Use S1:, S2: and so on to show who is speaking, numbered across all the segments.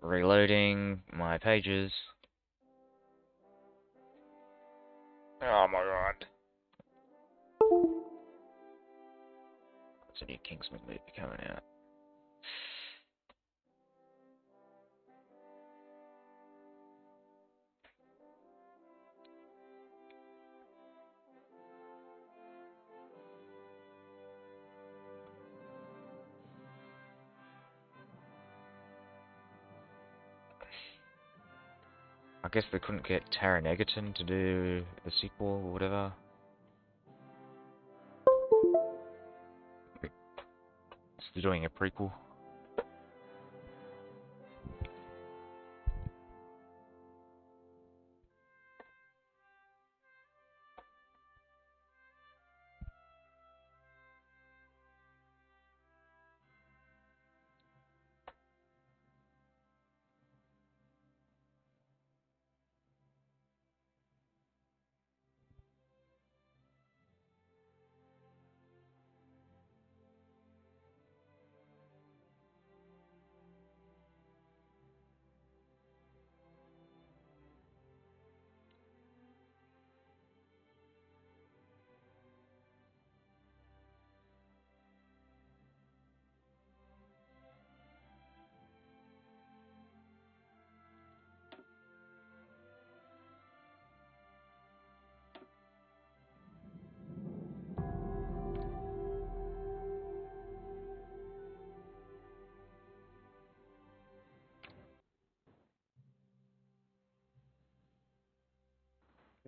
S1: Reloading my pages. Oh my god. There's a new Kingsman movie coming out. I guess they couldn't get Taron Egerton to do the sequel or whatever. So they're doing a prequel.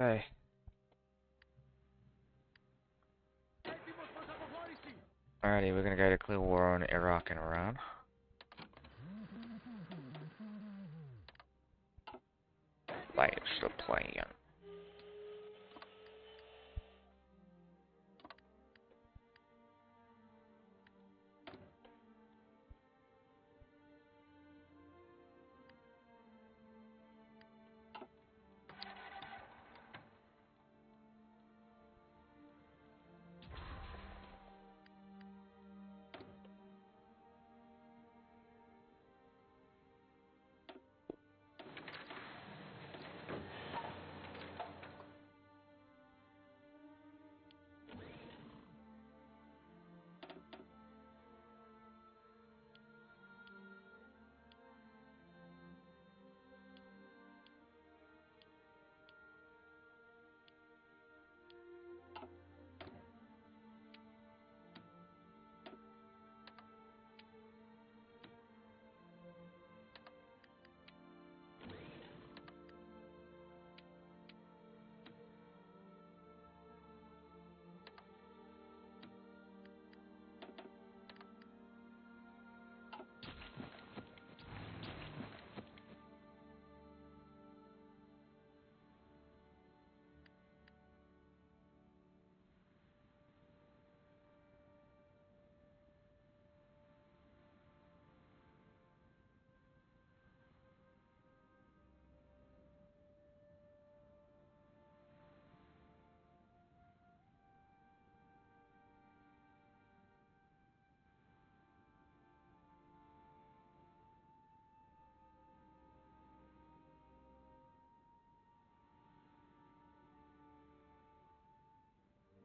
S1: Okay. Alrighty, we're gonna go to clear war on Iraq and Iran. That's the plan.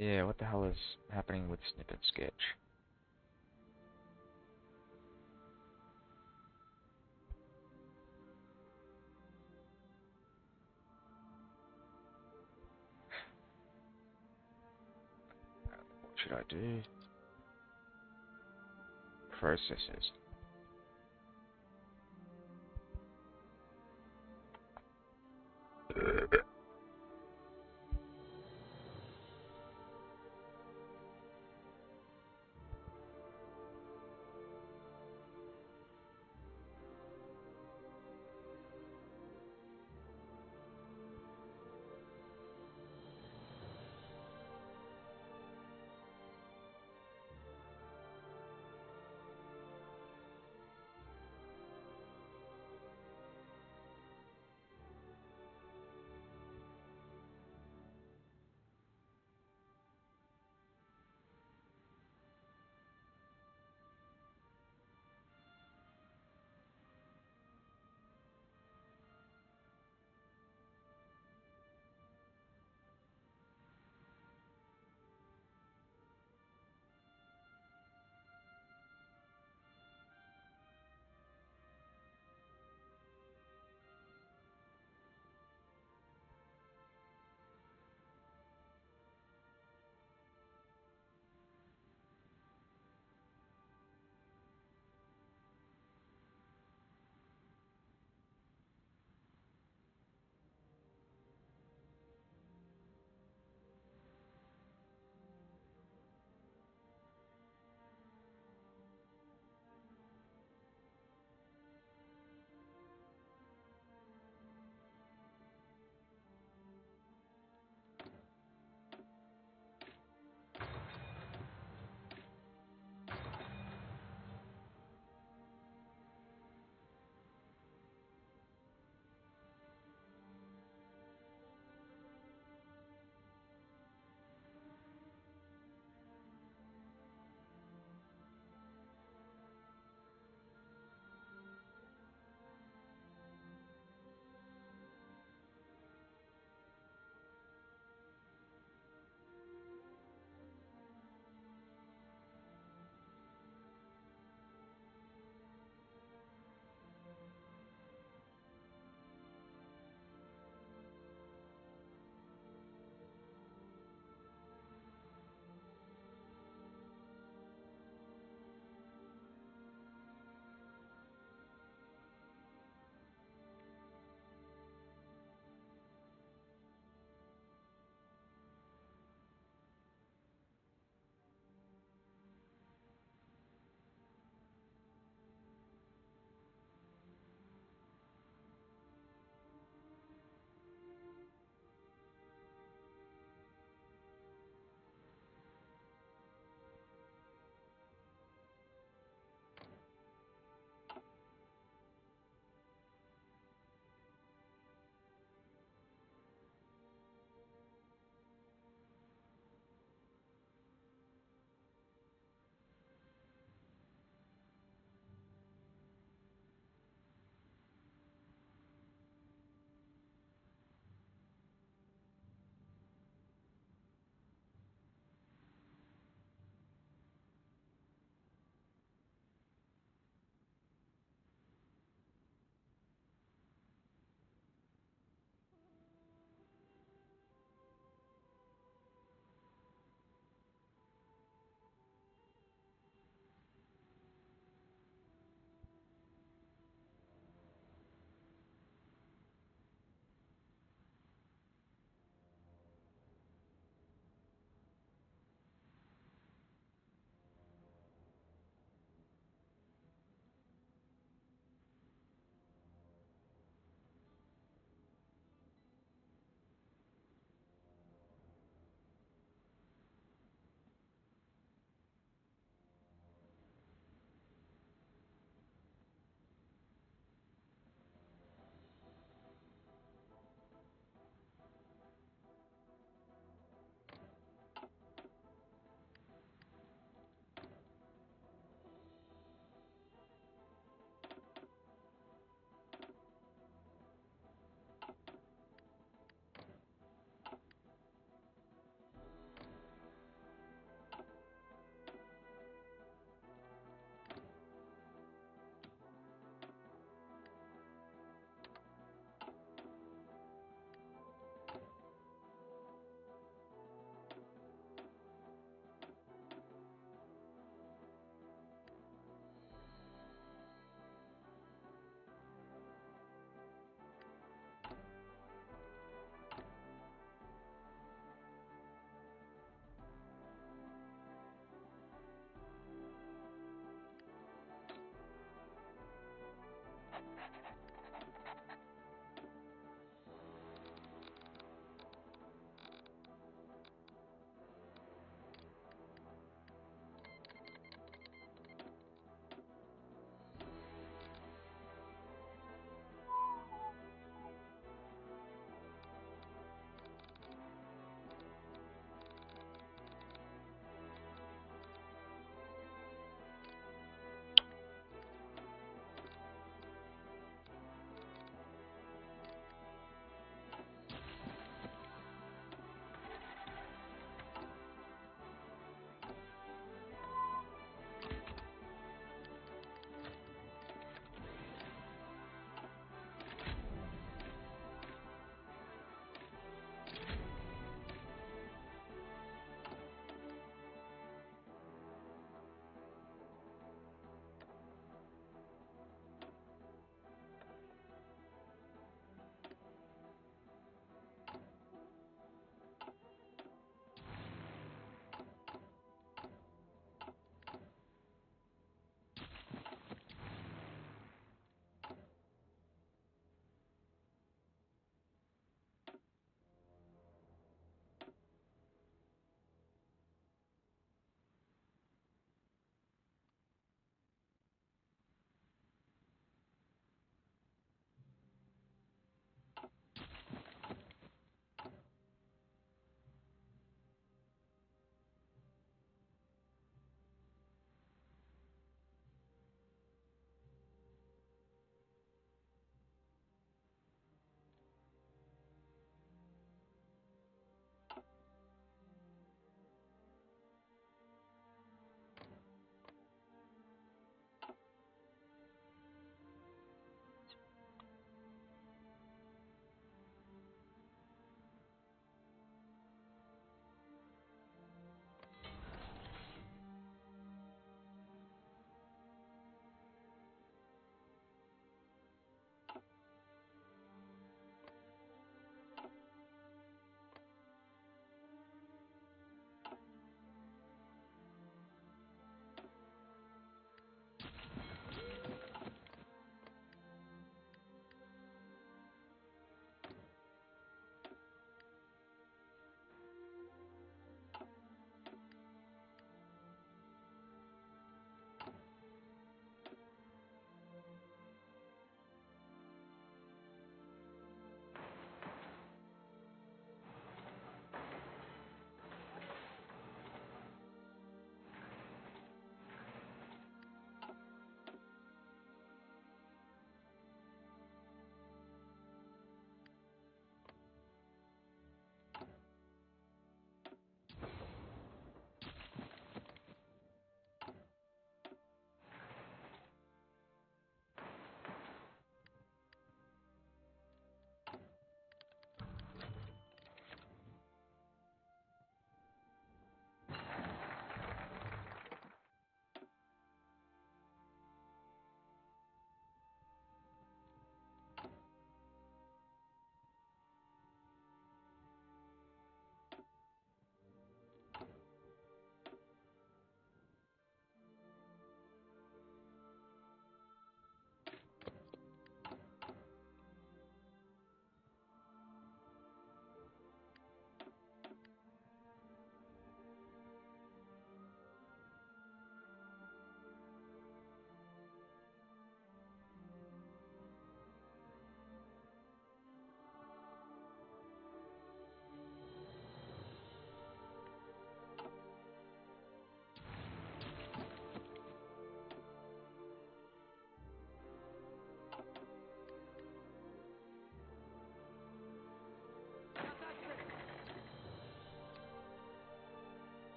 S1: Yeah, what the hell is happening with Snippet Sketch? What should I do? Processes.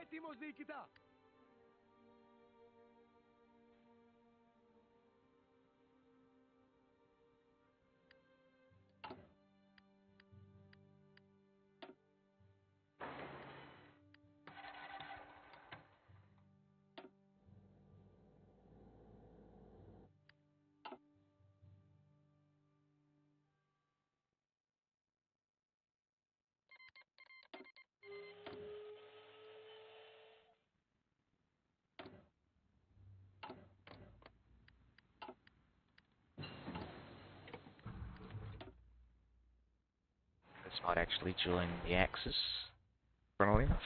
S2: Έτοιμος, διοικητά!
S1: It's not actually join the axis, funnily enough.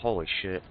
S1: Holy shit.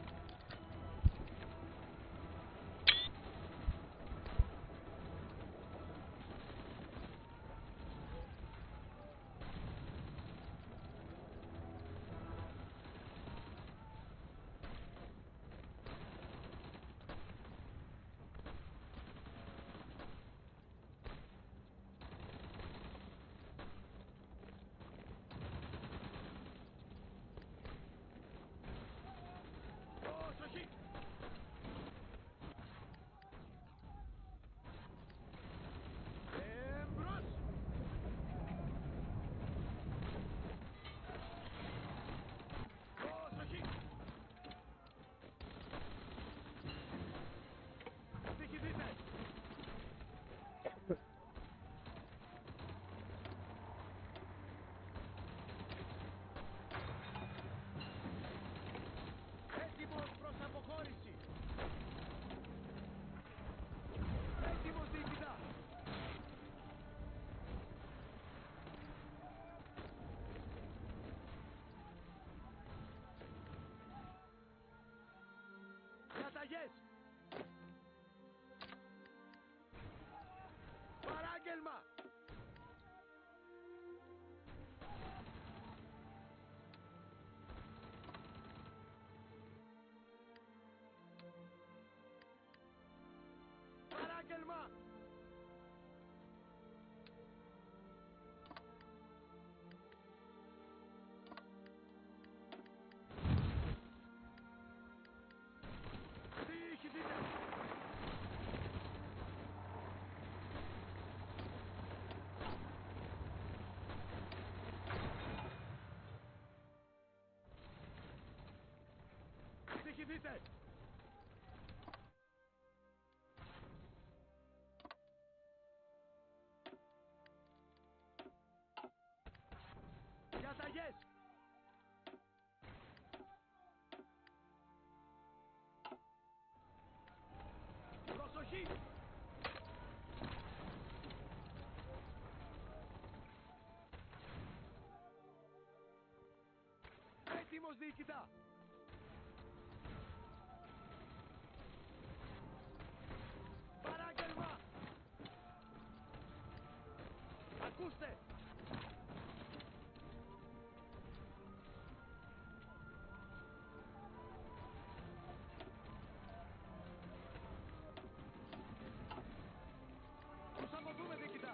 S2: Έτοιμος διοικητά. Παράγγελμα. Ακούστε. Προσαρμοθούμε διοικητά.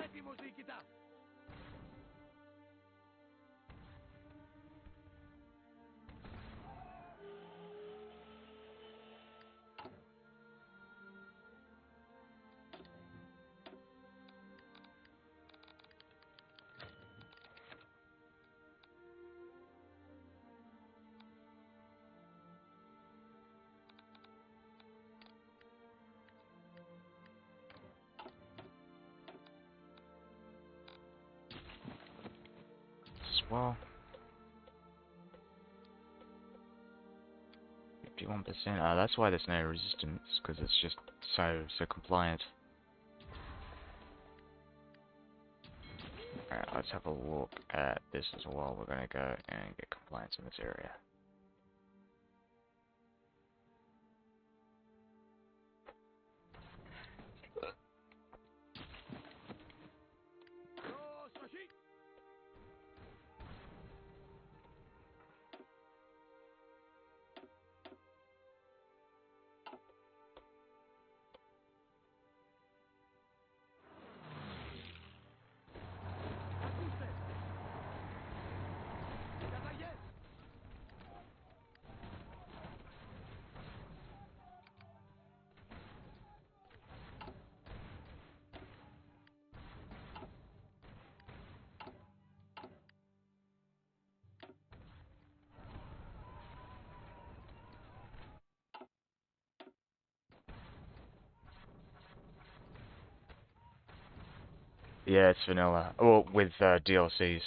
S2: Έτοιμος διοικητά.
S1: As well. 51%. That's why there's no resistance, because it's just so compliant. Alright, let's have a look at this as well. We're gonna go and get compliance in this area. Yeah, it's vanilla. Well, with DLCs.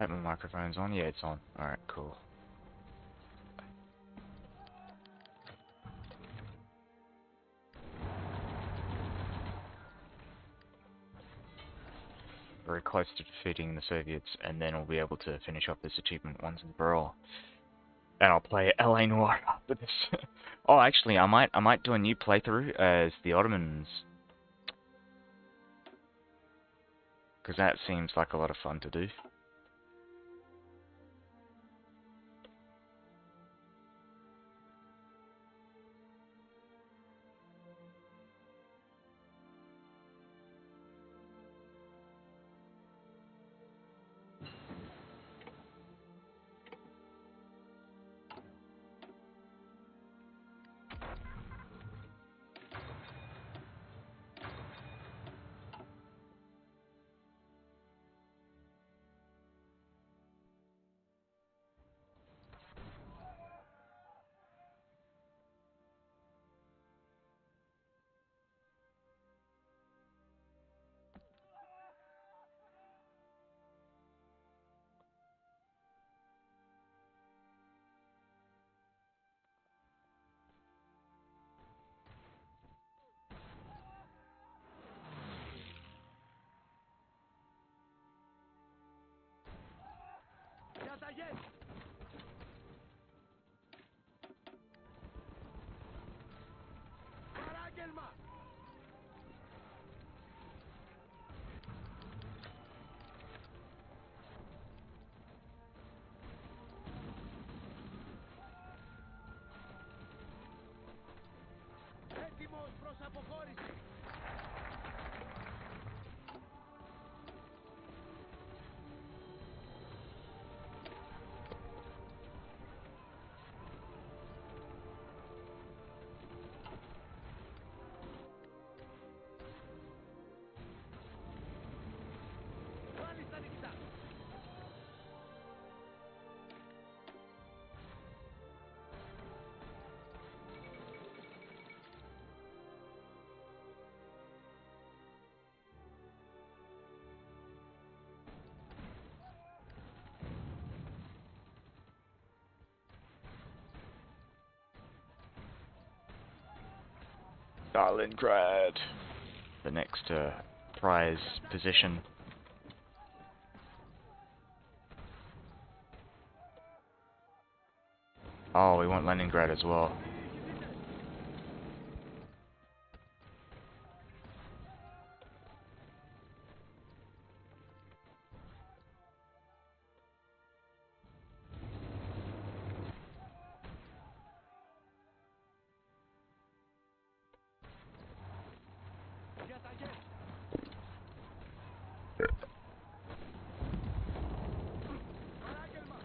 S1: Hope my microphone's on. Yeah, it's on. Alright, cool. very close to defeating the Soviets, and then we'll be able to finish off this achievement once and for all. And I'll play LA Noire after this. Oh, actually, I might do a new playthrough as the Ottomans, because that seems like a lot of fun to do.
S2: Καταγές! Παράγγελμα! Έτοιμος προς αποχώρηση! Πάλι στα νυχτά!
S1: Stalingrad, the next prize position. Oh, we want Leningrad as well.
S2: Καταγές! Παράγγελμα!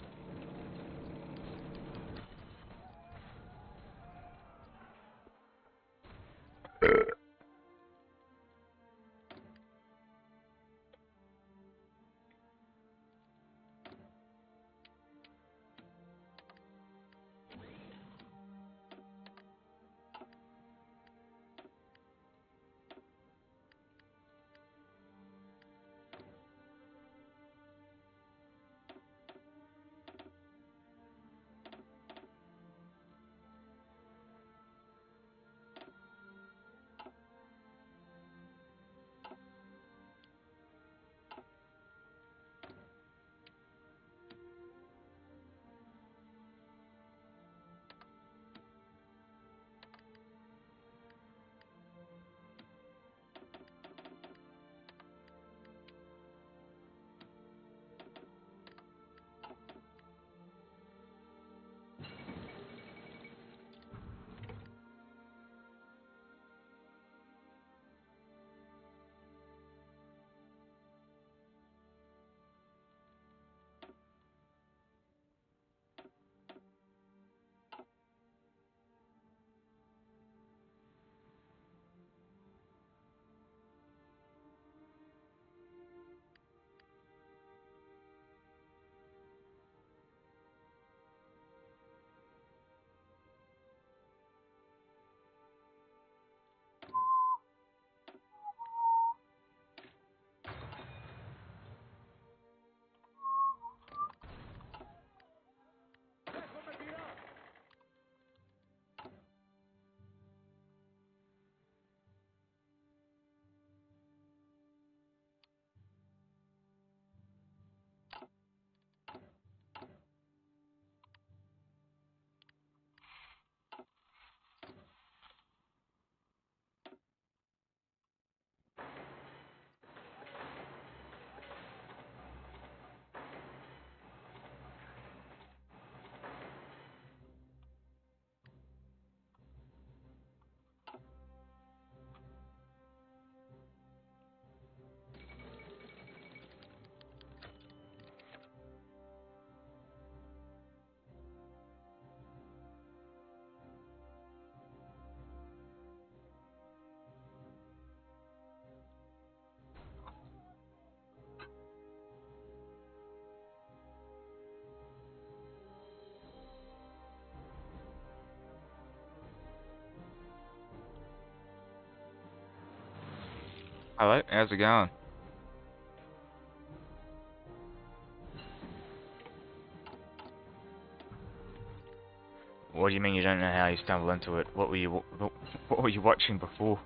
S1: Hello, how's it going? What do you mean you don't know how you stumbled into it? What were you watching before?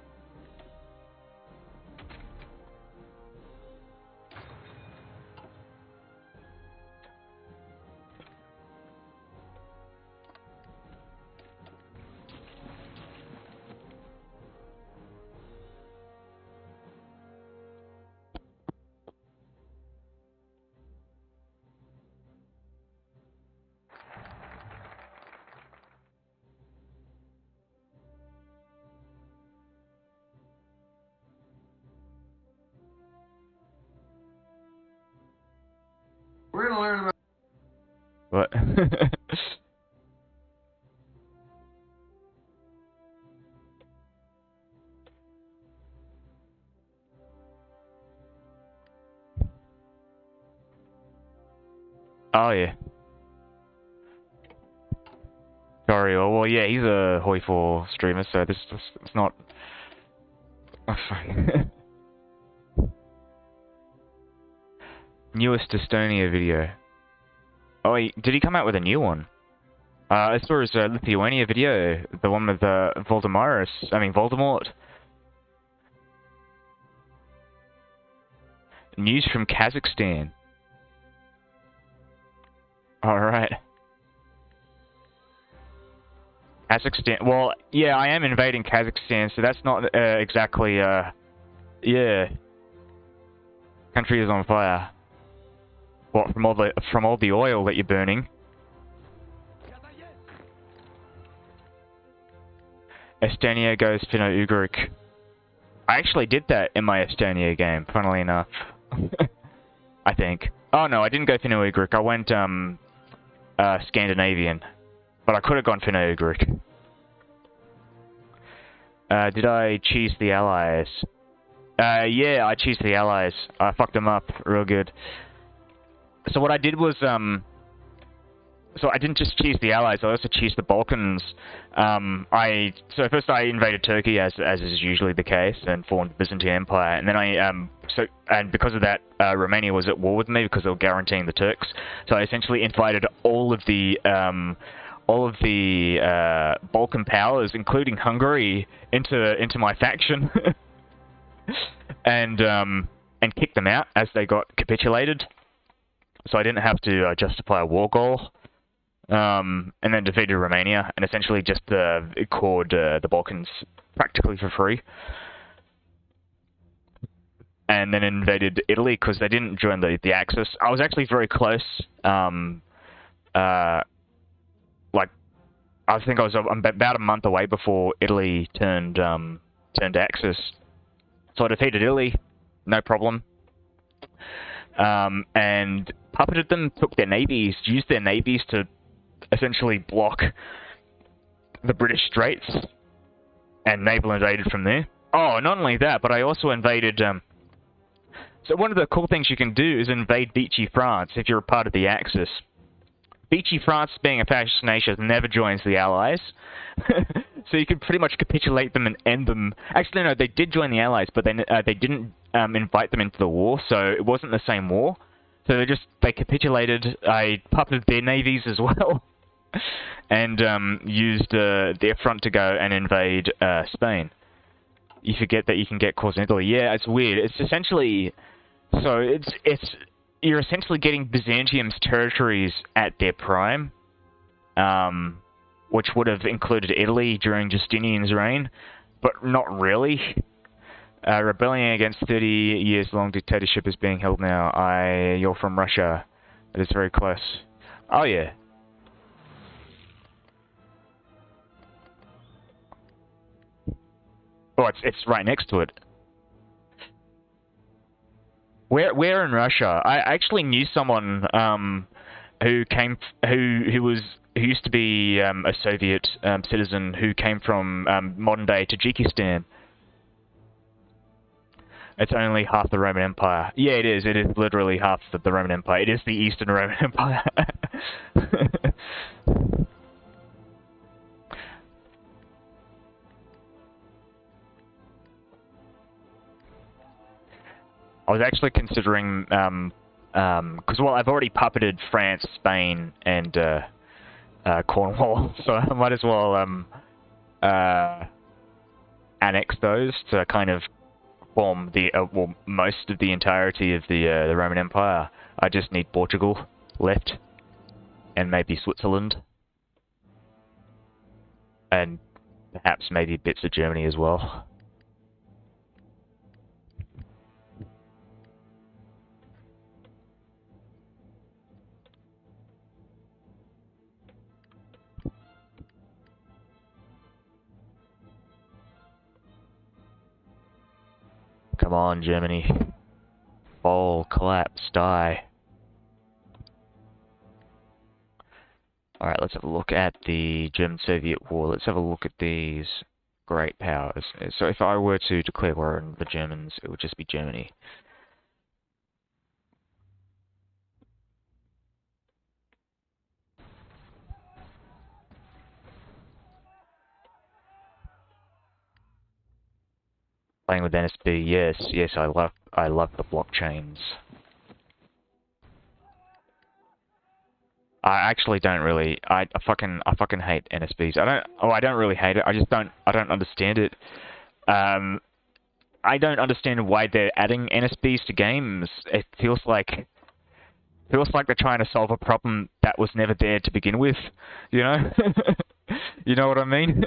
S3: We're gonna learn about.
S1: What? Oh yeah. Sorry, well yeah, he's a Hoi 4 streamer, so this it's not. Oh, fuck. Newest Estonia video. Oh, did he come out with a new one? I saw his Lithuania video, the one with Voldemort. News from Kazakhstan. Alright. Kazakhstan. Well, yeah, I am invading Kazakhstan, so that's not exactly, yeah. Country is on fire. What, from all the oil that you're burning? Estonia goes Finno-Ugric. I actually did that in my Estonia game, funnily enough. I think. Oh no, I didn't go Finno-Ugric. I went, Scandinavian. But I could have gone Finno-Ugric. Did I cheese the allies? Yeah, I cheesed the allies. I fucked them up real good. So what I did was, so I didn't just cheese the allies, I also cheesed the Balkans. So first I invaded Turkey, as is usually the case, and formed the Byzantine Empire, and then and because of that, Romania was at war with me because they were guaranteeing the Turks. So I essentially invited all of the Balkan powers, including Hungary, into my faction, and kicked them out as they got capitulated. So I didn't have to justify a war goal. And then defeated Romania, and essentially just cored the Balkans practically for free. And then invaded Italy because they didn't join the Axis. I was actually very close. Like, I think I'm about a month away before Italy turned Axis. So I defeated Italy, no problem. And puppeted them, took their navies, used their navies to essentially block the British Straits, and naval invaded from there. Oh, not only that, but I also invaded, so one of the cool things you can do is invade Vichy France if you're a part of the Axis. Vichy France, being a fascist nation, never joins the Allies. So you can pretty much capitulate them and end them. Actually, no, they did join the Allies, but they didn't invite them into the war, so it wasn't the same war. So they capitulated. I puppeted their navies as well. And used their front to go and invade Spain. You forget that you can get cores in Italy. Yeah, it's weird. It's essentially... So, you're essentially getting Byzantium's territories at their prime, which would have included Italy during Justinian's reign, but not really. Rebellion against 30 years long dictatorship is being held now. You're from Russia. It is very close. Oh yeah. Oh, it's right next to it. Where in Russia? I actually knew someone who used to be a Soviet citizen who came from modern day Tajikistan. It's only half the Roman Empire. Yeah, it is. It is literally half the Roman Empire. It is the Eastern Roman Empire. I was actually considering, because, well, I've already puppeted France, Spain, and Cornwall, so I might as well annex those to kind of form the, well, most of the entirety of the Roman Empire. I just need Portugal left, and maybe Switzerland, and perhaps maybe bits of Germany as well. Come on, Germany. Fall, collapse, die. Alright, let's have a look at the German-Soviet War. Let's have a look at these great powers. So if I were to declare war on the Germans, it would just be Germany. Playing with NSB, yes, I love the blockchains. I actually don't really. I fucking hate NSBs. I don't really hate it. I don't understand it. I don't understand why they're adding NSBs to games. It feels like they're trying to solve a problem that was never there to begin with. You know? You know what I mean?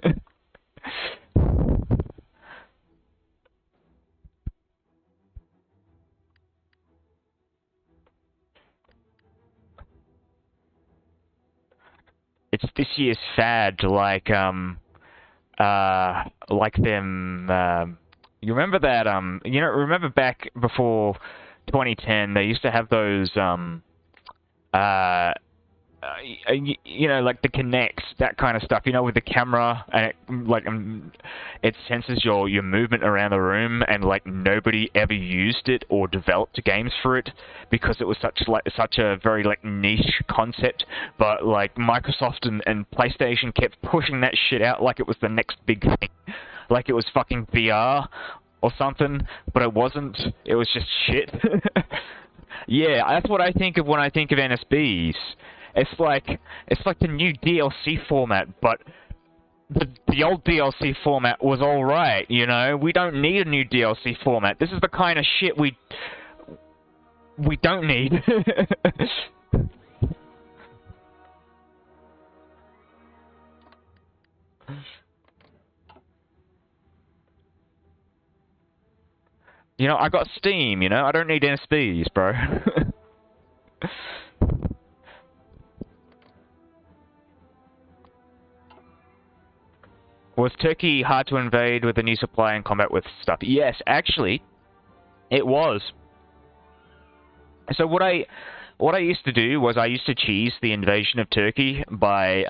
S1: It's this year's fad, like them. You remember that? Remember back before 2010, they used to have those like the Kinects, that kind of stuff, with the camera, and it senses your movement around the room, and like nobody ever used it or developed games for it because it was such a very like niche concept. But like Microsoft and PlayStation kept pushing that shit out like it was the next big thing, like it was fucking VR or something, but it wasn't. It was just shit. Yeah, that's what I think of when I think of NSBs. It's like the new DLC format, but the old DLC format was alright, We don't need a new DLC format. This is the kind of shit we don't need. I got Steam, I don't need NSBs, bro. Was Turkey hard to invade with a new supply and combat with stuff? Yes, actually, it was. So what I used to do was I used to cheese the invasion of Turkey by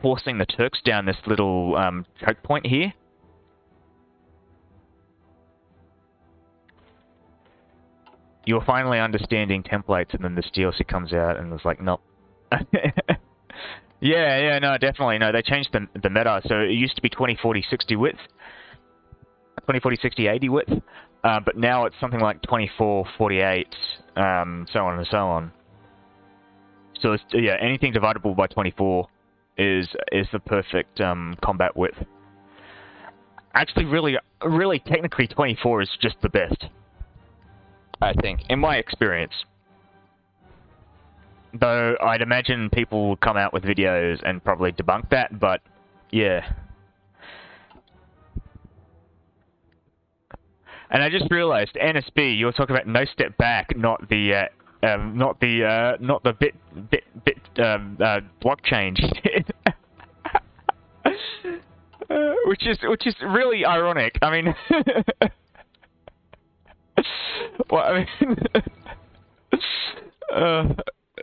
S1: forcing the Turks down this little choke point here. You're finally understanding templates, and then this DLC comes out, and it's like, nope. Yeah, no, definitely. No, they changed the meta. So it used to be 2040 60 width, 2040 60 80 width, but now it's something like 24 48, so on and so on. So it's, yeah, anything dividable by 24 is the perfect combat width. Actually, really, technically, 24 is just the best, I think, in my experience. Though I'd imagine people will come out with videos and probably debunk that, but yeah. And I just realized NSB, you were talking about no step back, not the bit blockchain shit. Which is really ironic. I mean, well, I mean,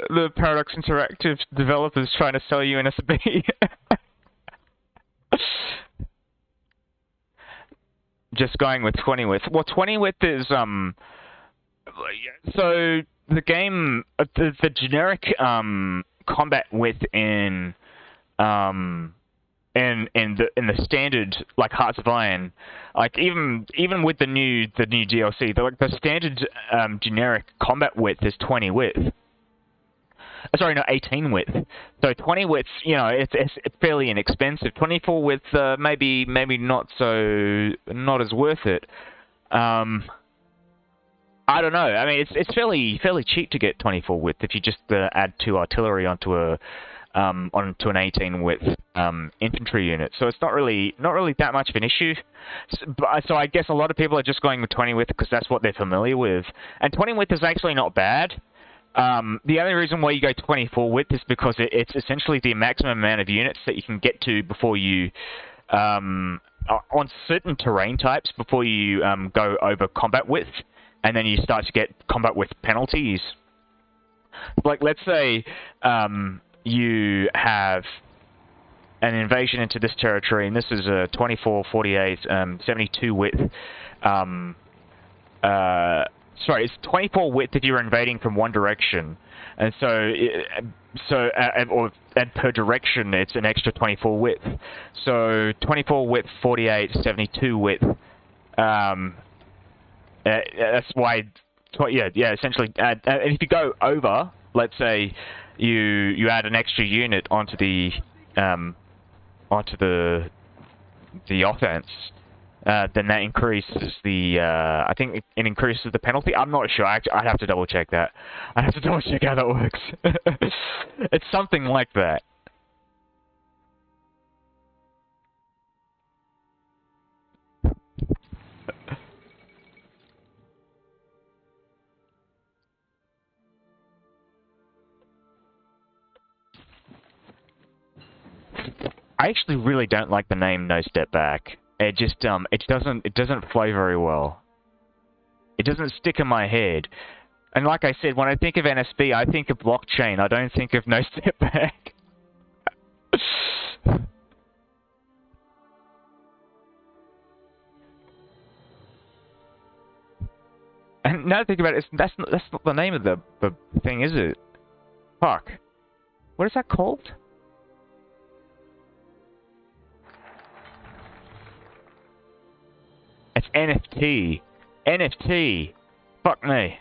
S1: the Paradox Interactive developers trying to sell you NSB. Just going with 20 width. Well, 20 width is so the game, the generic combat width in in the standard like Hearts of Iron, like even with the new DLC, the standard generic combat width is 20 width. Sorry, no, 18 width. So 20 width, it's fairly inexpensive. 24 width, maybe not as worth it. I don't know. I mean, it's fairly cheap to get 24 width if you just add 2 artillery onto an 18 width infantry unit. So it's not really that much of an issue. So I guess a lot of people are just going with 20 width because that's what they're familiar with. And 20 width is actually not bad. The only reason why you go 24 width is because it's essentially the maximum amount of units that you can get to before you, on certain terrain types, before you go over combat width, and then you start to get combat width penalties. Like, let's say you have an invasion into this territory, and this is a 24, 48, 72 width. Sorry, it's 24 width if you're invading from one direction, and and per direction it's an extra 24 width. So 24 width, 48, 72 width. That's why, essentially. And if you go over, let's say you add an extra unit onto the offense. Then that increases I think it increases the penalty. I'm not sure. I'd have to double check that. I'd have to double check how that works. It's something like that. I actually really don't like the name No Step Back. It just it doesn't flow very well. It doesn't stick in my head. And like I said, when I think of NSB, I think of blockchain. I don't think of No Step Back. And now that I think about it, that's not the name of the thing, is it? Fuck. What is that called? It's NFT. NFT. Fuck me.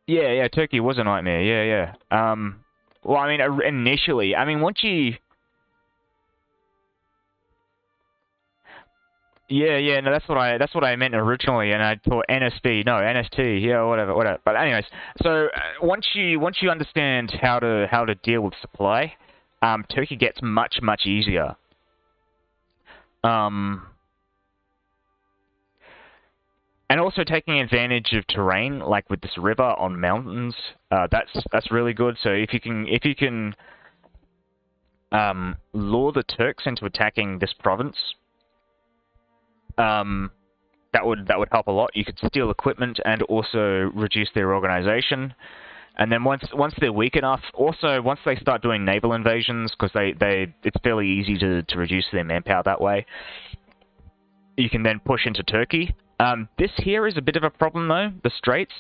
S1: Yeah, Turkey was a nightmare. Yeah. Well, I mean, initially, I mean, once you... Yeah, no, that's what I meant originally, and I thought NSB, no, NST, yeah, whatever. But anyways, so once you understand how to deal with supply, Turkey gets much easier. And also taking advantage of terrain, like with this river on mountains, that's really good. So if you can lure the Turks into attacking this province, that would help a lot. You could steal equipment and also reduce their organization. And then once they're weak enough, also once they start doing naval invasions, because it's fairly easy to reduce their manpower that way, you can then push into Turkey. This here is a bit of a problem though, the Straits,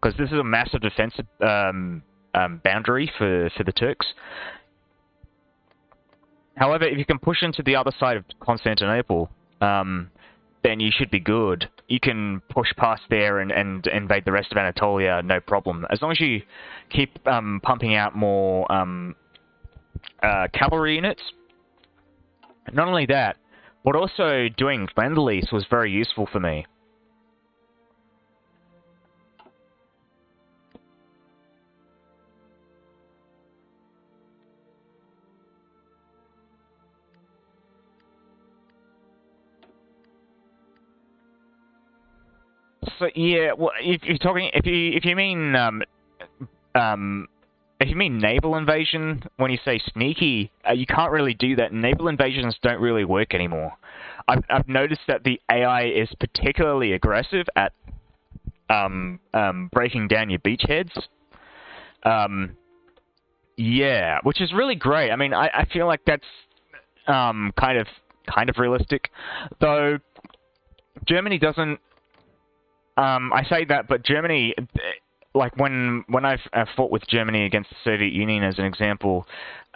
S1: because this is a massive defensive boundary for the Turks. However, if you can push into the other side of Constantinople, then you should be good. You can push past there and invade the rest of Anatolia, no problem. As long as you keep pumping out more cavalry units. Not only that, but also doing Lend-Lease was very useful for me. So yeah, well, if you mean naval invasion, when you say sneaky, you can't really do that. Naval invasions don't really work anymore. I've noticed that the AI is particularly aggressive at breaking down your beachheads. Yeah, which is really great. I mean, I feel like that's kind of realistic, though. Germany doesn't. I say that, but Germany, like when I've fought with Germany against the Soviet Union as an example,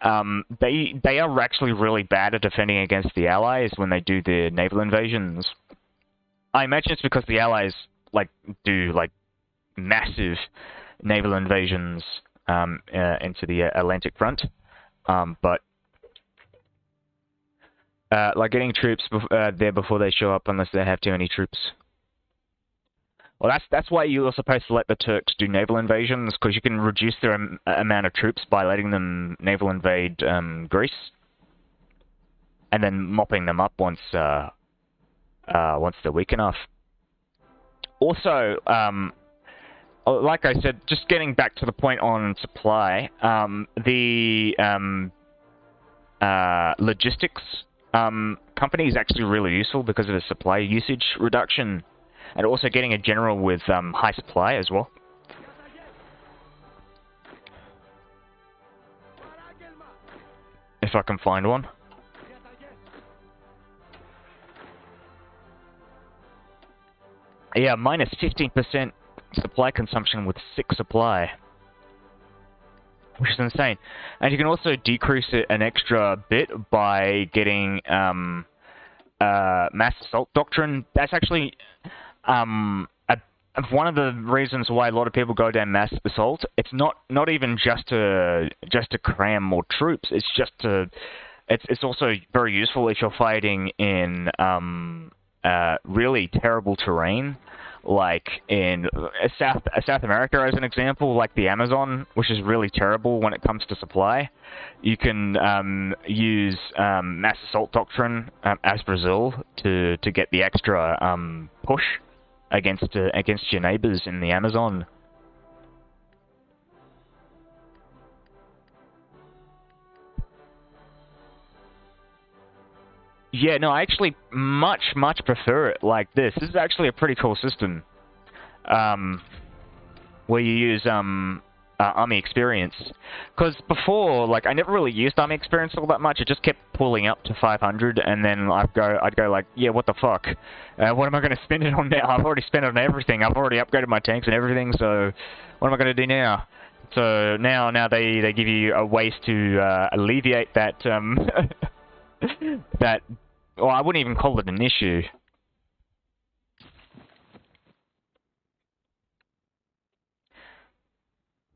S1: they are actually really bad at defending against the Allies when they do their naval invasions. I imagine it's because the Allies do massive naval invasions into the Atlantic front, but like getting troops there before they show up unless they have too many troops. Well, that's why you're supposed to let the Turks do naval invasions, because you can reduce their amount of troops by letting them naval invade Greece, and then mopping them up once they're weak enough. Also, like I said, just getting back to the point on supply, the logistics company is actually really useful because of the supply usage reduction. And also getting a general with high supply as well. If I can find one. Yeah, minus 15% supply consumption with 6 supply. Which is insane. And you can also decrease it an extra bit by getting mass assault doctrine. That's actually one of the reasons why a lot of people go down mass assault. It's not even just to cram more troops. It's just to it's also very useful if you're fighting in really terrible terrain, like in South America as an example, like the Amazon, which is really terrible when it comes to supply. You can use mass assault doctrine as Brazil to get the extra push against your neighbors in the Amazon. Yeah, no, I actually much prefer it like this. This is actually a pretty cool system, where you use army experience. Because before, like, I never really used army experience all that much. It just kept pulling up to 500, and then I'd go like, yeah, what the fuck? What am I going to spend it on now? I've already spent it on everything. I've already upgraded my tanks and everything. So what am I going to do now? So now they give you ways to alleviate that that. Well, I wouldn't even call it an issue.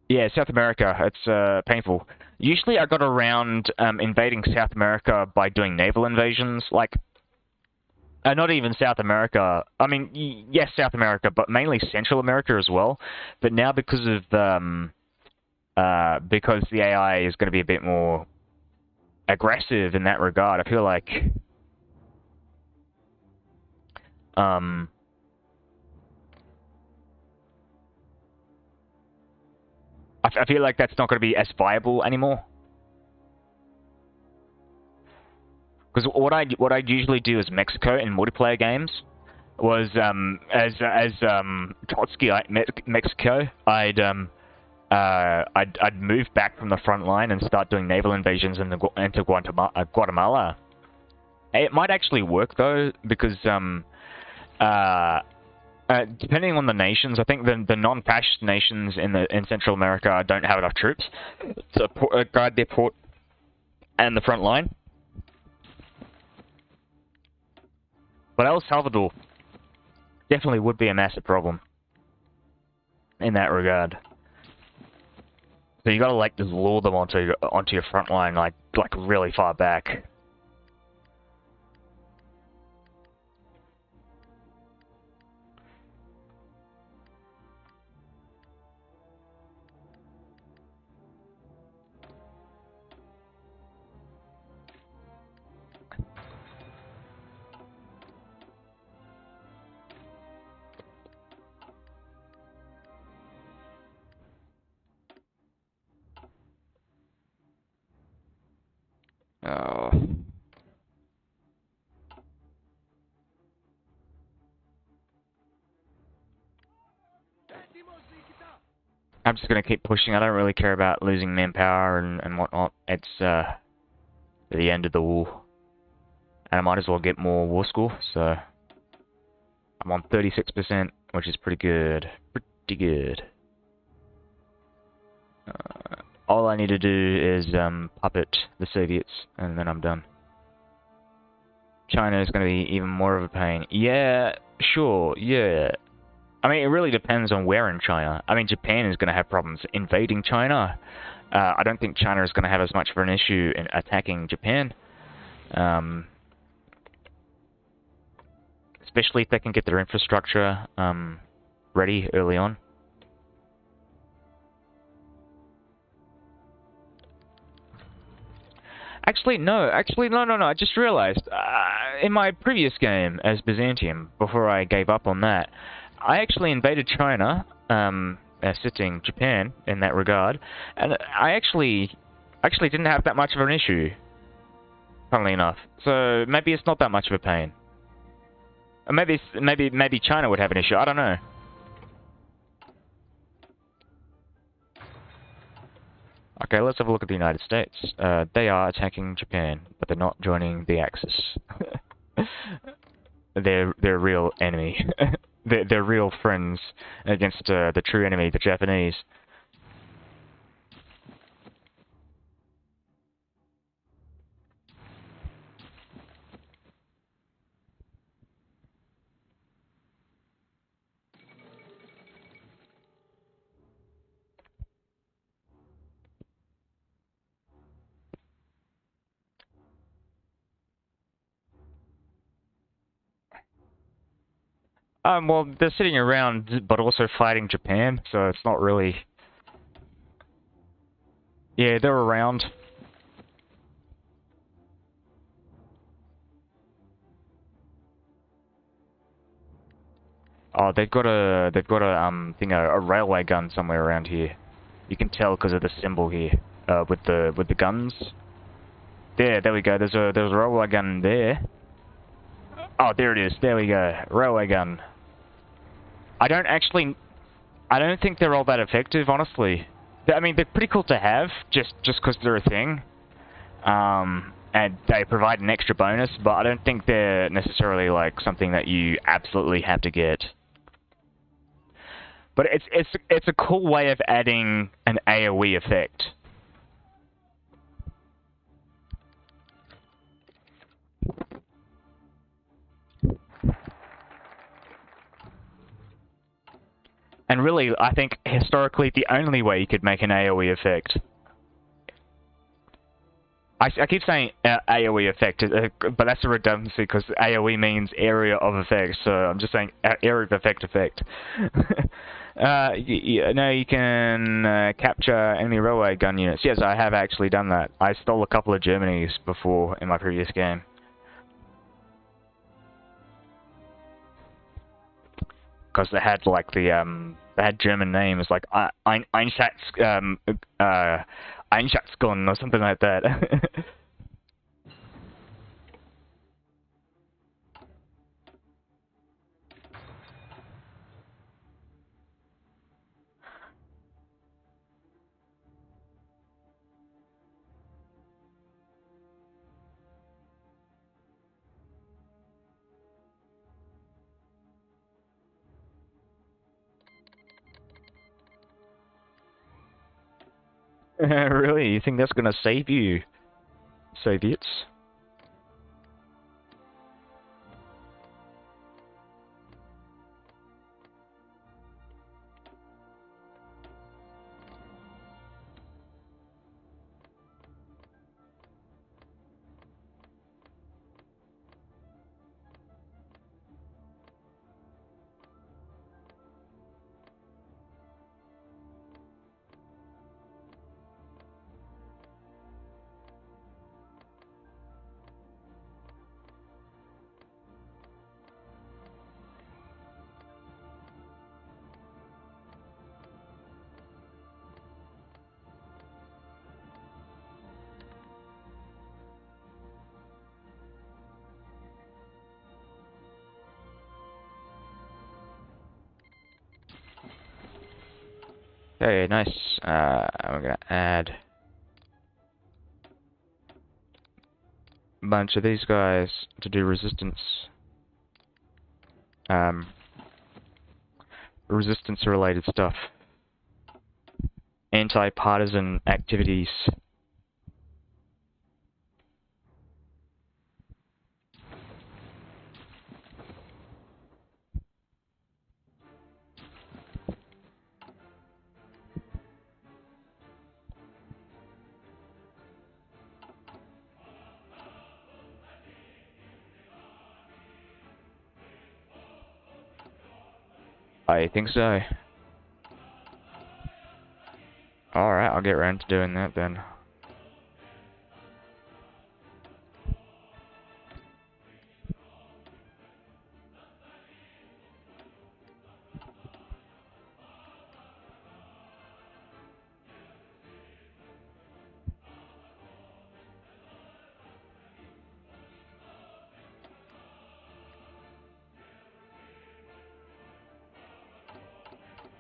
S1: Yeah, South America, it's painful. Usually I got around invading South America by doing naval invasions, like, not even South America. I mean, yes, South America, but mainly Central America as well. But now because of because the AI is going to be a bit more aggressive in that regard, I feel like I feel like that's not going to be as viable anymore. Because what I'd usually do is Mexico in multiplayer games was as Trotskyite Mexico, I'd move back from the front line and start doing naval invasions into Guatemala. It might actually work though, because depending on the nations, I think the non-fascist nations in Central America don't have enough troops to guard their port and the front line. But El Salvador definitely would be a massive problem in that regard. So you gotta like just lure them onto your front line, like really far back. Oh. I'm just gonna keep pushing. I don't really care about losing manpower and whatnot. It's the end of the war, and I might as well get more war score. So I'm on 36%, which is pretty good. Pretty good. All I need to do is puppet the Soviets, and then I'm done. China is going to be even more of a pain. Yeah, sure, yeah. I mean, it really depends on where in China. I mean, Japan is going to have problems invading China. I don't think China is going to have as much of an issue in attacking Japan. Especially if they can get their infrastructure ready early on. Actually, no. I just realized, in my previous game as Byzantium, before I gave up on that, I actually invaded China, assisting Japan in that regard, and I actually didn't have that much of an issue, funnily enough. So maybe it's not that much of a pain. Or maybe China would have an issue. I don't know. Okay, let's have a look at the United States. They are attacking Japan, but they're not joining the Axis. They're real enemy. they're real friends against the true enemy, the Japanese. Well, they're sitting around, but also fighting Japan, so it's not really... Yeah, they're around. Oh, they've got a a railway gun somewhere around here. You can tell because of the symbol here, with the guns. There we go. There's a railway gun there. Oh, there it is. There we go. Railway gun. I don't think they're all that effective, honestly. I mean, they're pretty cool to have, just because they're a thing. And they provide an extra bonus, but I don't think they're necessarily like something that you absolutely have to get. But it's a cool way of adding an AoE effect. And really, I think historically the only way you could make an AoE effect. I keep saying AoE effect, but that's a redundancy because AoE means area of effect, so I'm just saying area of effect effect. No, you can capture enemy railway gun units. Yes, I have actually done that. I stole a couple of Germanies before in my previous game. Because they had like they had German names like Einsatzgun or something like that. Really? You think that's gonna save you, Soviets? Okay, nice. We're gonna add a bunch of these guys to do resistance. Resistance-related stuff. Anti-partisan activities. I think so. Alright, I'll get around to doing that then.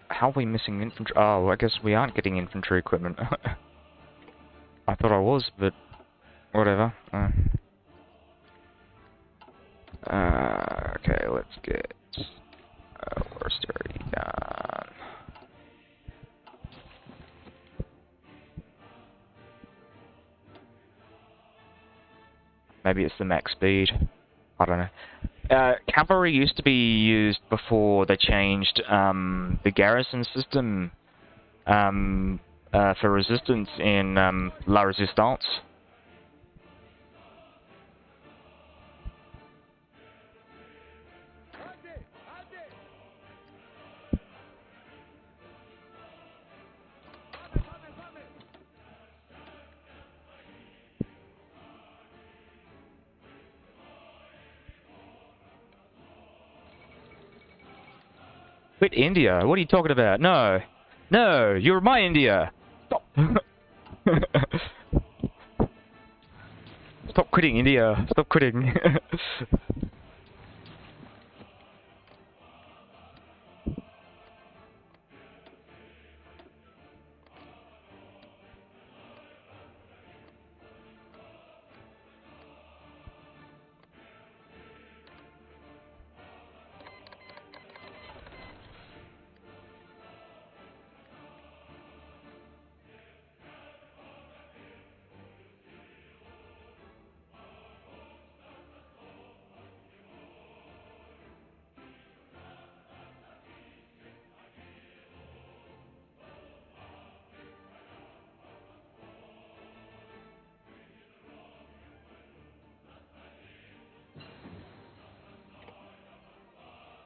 S1: How are we missing infantry? Oh, I guess we aren't getting infantry equipment. I thought I was, but whatever. Okay, let's get Worcester done. Maybe it's the max speed. I don't know. Cavalry used to be used before they changed the garrison system for resistance in La Resistance. Quit India? What are you talking about? No. No, you're my India. Stop. Stop quitting India. Stop quitting.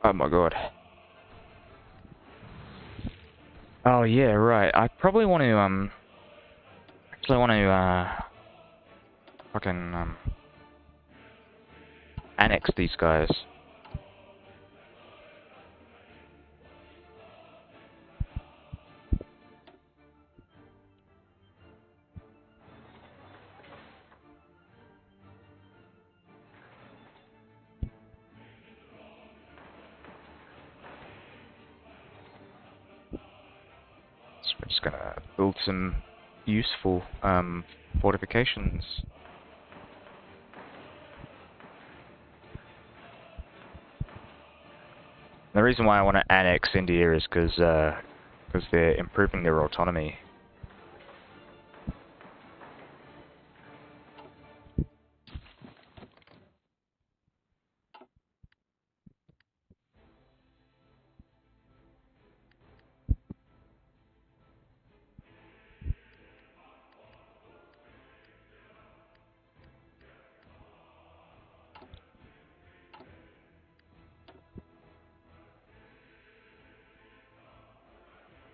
S1: Oh my god. Oh yeah, right. I probably want to actually want to fucking annex these guys. So we're just gonna build some useful fortifications. The reason why I want to annex India is because they're improving their autonomy.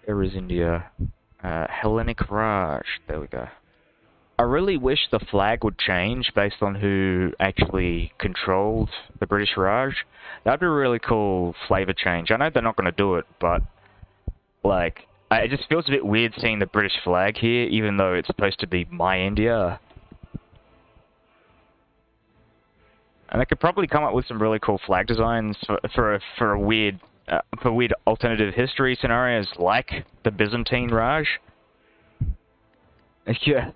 S1: There is India. Hellenic Raj. There we go. I really wish the flag would change based on who actually controlled the British Raj. That'd be a really cool flavor change. I know they're not going to do it, but like, it just feels a bit weird seeing the British flag here, even though it's supposed to be my India. And they could probably come up with some really cool flag designs for a weird for weird alternative history scenarios like the Byzantine Raj. Yeah.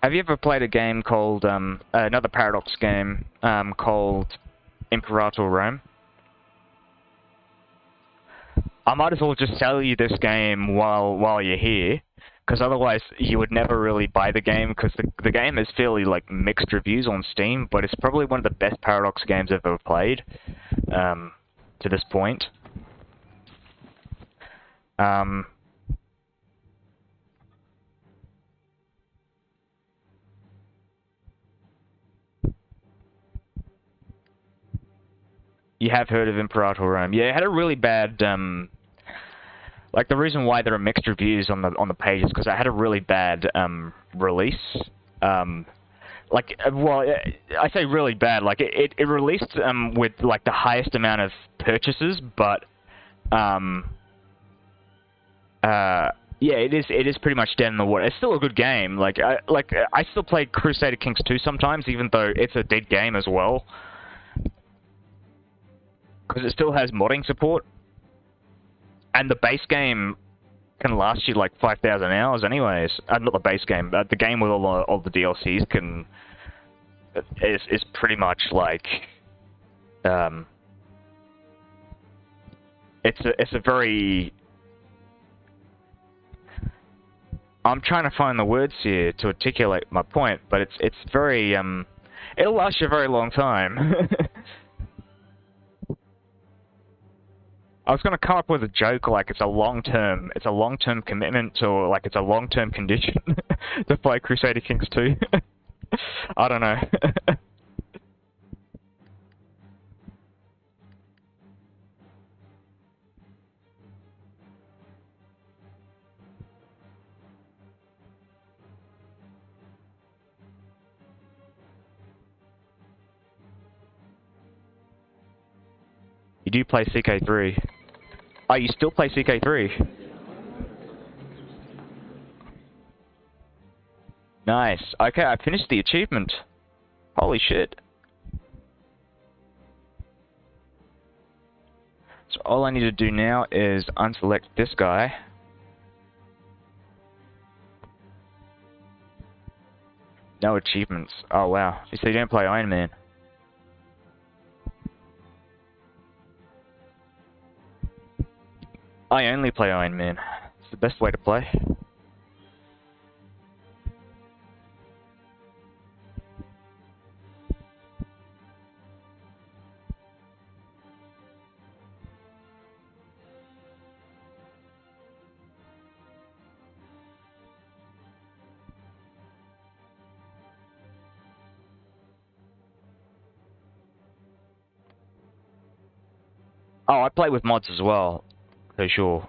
S1: Have you ever played a game called, another Paradox game, called Imperator Rome? I might as well just sell you this game while you're here, because otherwise you would never really buy the game, because the game has fairly, like, mixed reviews on Steam, but it's probably one of the best Paradox games I've ever played, to this point. You have heard of Imperator Rome. Yeah, it had a really bad, like, the reason why there are mixed reviews on the page is because it had a really bad, release. Well, I say really bad, like, it released, with, like, the highest amount of purchases, but, yeah, it is pretty much dead in the water. It's still a good game. Like, I still play Crusader Kings 2 sometimes, even though it's a dead game as well. Because it still has modding support. And the base game can last you like 5,000 hours anyways. Not the base game, but the game with all the DLCs is pretty much like, it's a very, I'm trying to find the words here to articulate my point, but it's very, it'll last you a very long time. I was gonna come up with a joke like it's a long-term commitment, or like it's a long-term condition to play Crusader Kings 2. I don't know. You do play CK3. Oh, you still play CK3? Nice. Okay, I finished the achievement. Holy shit. So all I need to do now is unselect this guy. No achievements. Oh wow. So you don't play Iron Man. I only play Iron Man. It's the best way to play. Oh, I play with mods as well, for sure.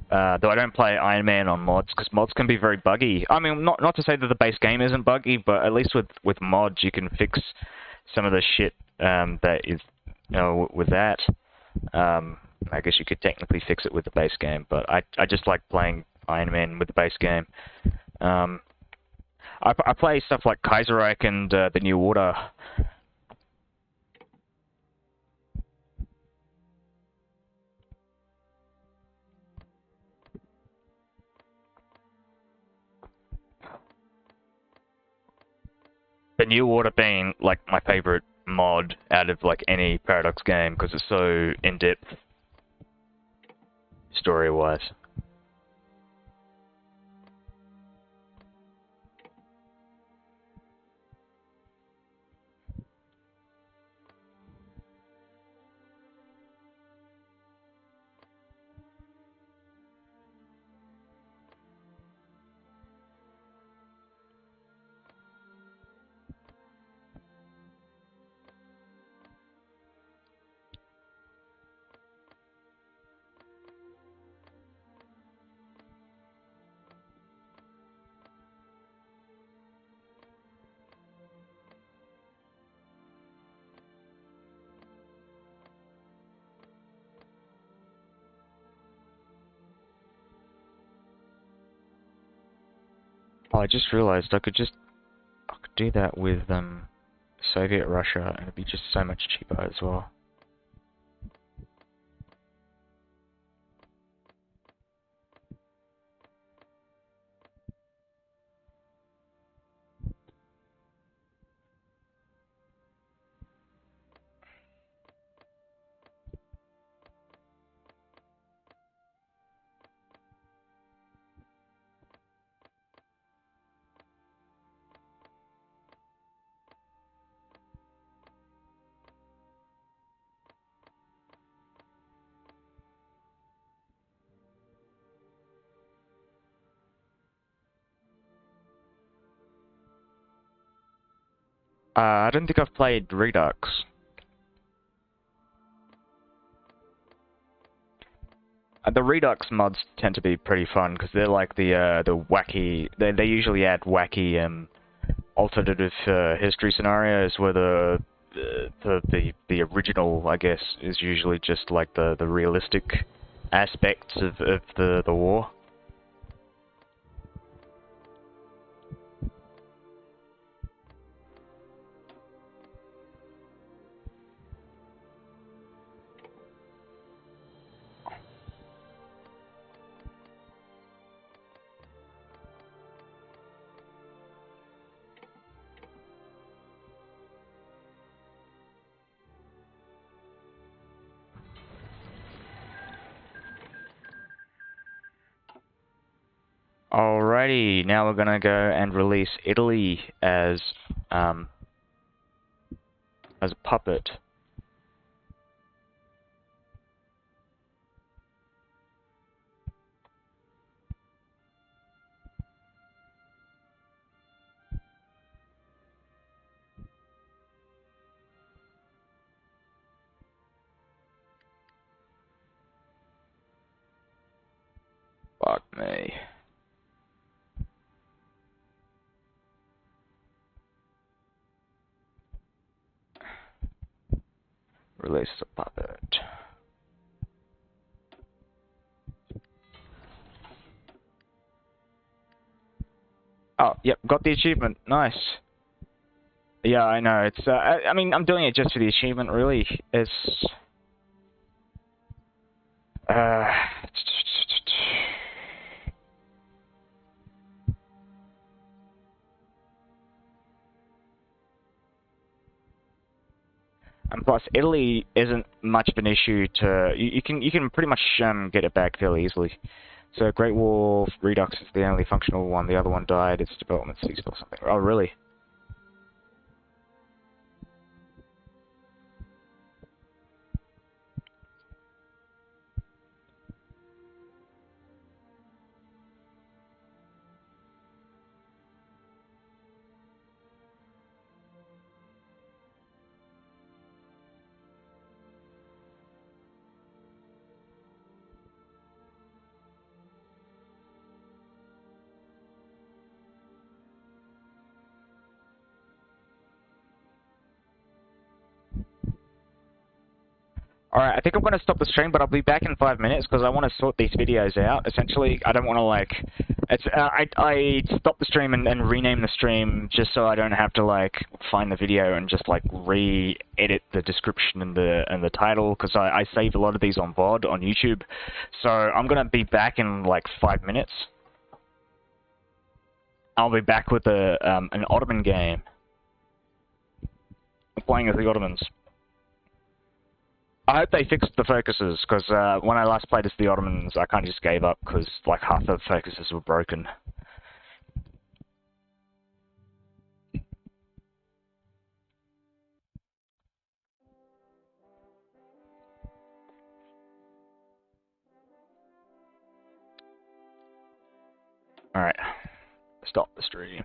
S1: Though I don't play Iron Man on mods, because mods can be very buggy. I mean, not to say that the base game isn't buggy, but at least with mods you can fix some of the shit that is, you know, with that. I guess you could technically fix it with the base game, but I just like playing Iron Man with the base game. I play stuff like Kaiserreich and the New Order. The New Order being like my favorite mod out of like any Paradox game because it's so in-depth story-wise. Oh, I just realized I could do that with Soviet Russia, and it'd be just so much cheaper as well. I don't think I've played Redux. The Redux mods tend to be pretty fun because they're like the wacky. They usually add wacky alternative history scenarios where the original, I guess, is usually just like the realistic aspects of the war. Alrighty, now we're gonna go and release Italy as a puppet. Fuck me. Release the puppet. Oh, yep, got the achievement. Nice. Yeah, I know. It's. I mean, I'm doing it just for the achievement, really. It's. Uh. And plus, Italy isn't much of an issue to. You can pretty much get it back fairly easily. So Great Wall Redux is the only functional one. The other one died. Its development ceased or something. Oh, really? Alright, I think I'm going to stop the stream, but I'll be back in 5 minutes because I want to sort these videos out. Essentially, I don't want to, like... I stopped the stream and rename the stream just so I don't have to, like, find the video and just, like, re-edit the description and the title because I save a lot of these on VOD on YouTube. So I'm going to be back in, like, 5 minutes. I'll be back with an Ottoman game. I'm playing as the Ottomans. I hope they fixed the focuses, because when I last played as the Ottomans, I kind of just gave up, because like half the focuses were broken. Alright, stop the stream.